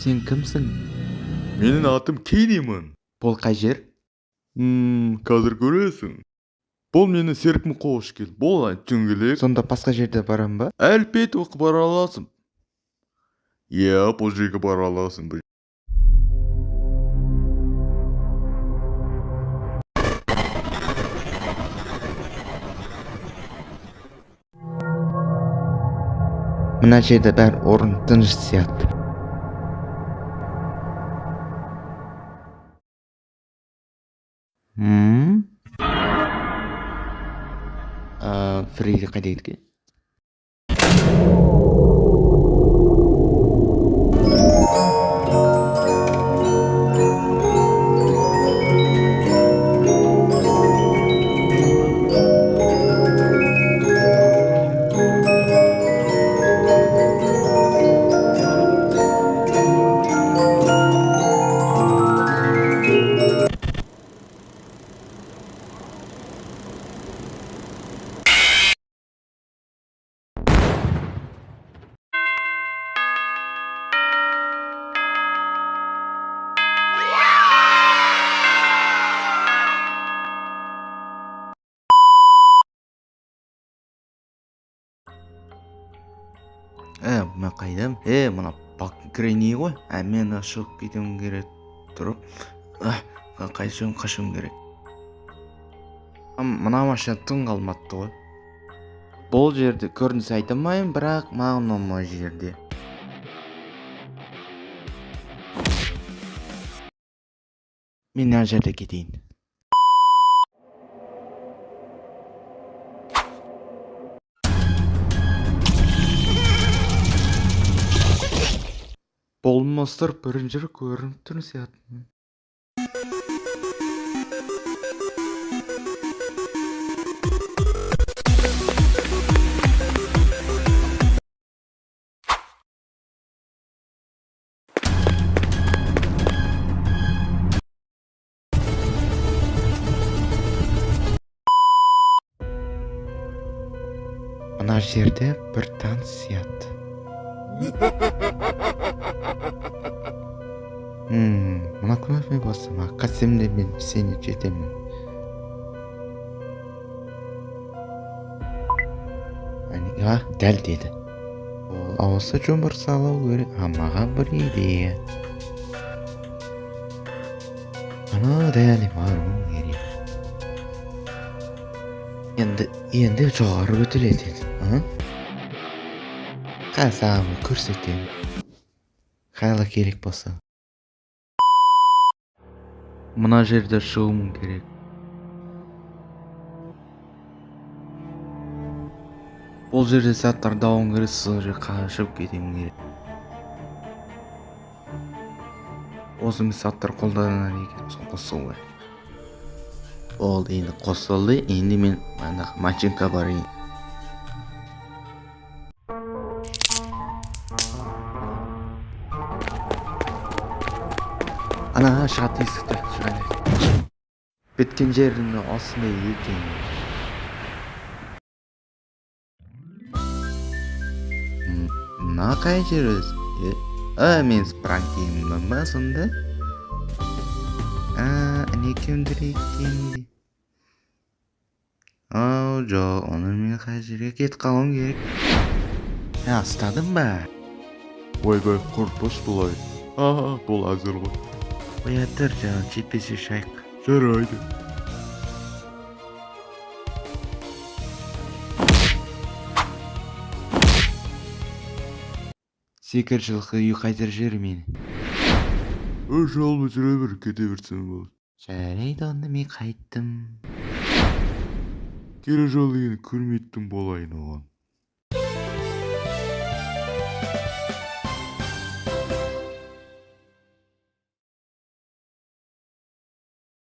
Сен кімсің? Менің атым Кейнимін. Бұл қай жер? Қазір көресің. Бұл мені серкім қош кел. Бұл түңгілек. Сонда басқа жерде барам ба? Әлбетте оқып бара аласың. Иә, бұл жерге бара аласың. Мына жерде бәрі орын тыныш сияқты. Фриді қайда кеткен? Мен қайдам? Мына бакгрени ғой. Мен шығып кетуім керек. Тұрып. Қашуым керек. Мына машина тың қалматты ғой. Бұл жерде көрініс айта алмаймын, бірақ маған ұнамай жерде. Мен ана жерде кетейін. Болмастар бірінші көрініп тұр сияқты. Мына жерде бір таныс сияқты. Мына көмекме болсам, қасемде мен сені жетемін. Дәл деді. Ауысы жұмыр салу керек. Маған бір идея. Дәл баруым керек. Енді жоғары өтіледі. Қазағым көрсетем. Қайла керек болса. Мына жерде шығуым керек. Бұл жерде сәттар дауым керек, сол жерге қашып кетуім керек. Осы сәттар қолданылған екен, сол қосылу керек. Ол енді қосылды, енді мен машинка барайын. Шығады есікті, шығады. Біткен жерінің осындай екен. Мына қай жер өзі? Мен спрантимін ба сонда? Не кемдір екен? Жоқ, оны мен қай жерге кетіп қалуым керек. Астадым ба? Ойбай, құртпаш бұлай. Бұл әзір ғой. Оятыр, жаңа жетпесе шайық. Жарайды. Секір жылқы үй қайтар жер мені. Жалма жүре бер, кете берсем болды. Жарайды, онда мен қайттым. Келе жолы көрмейтін болайын оған.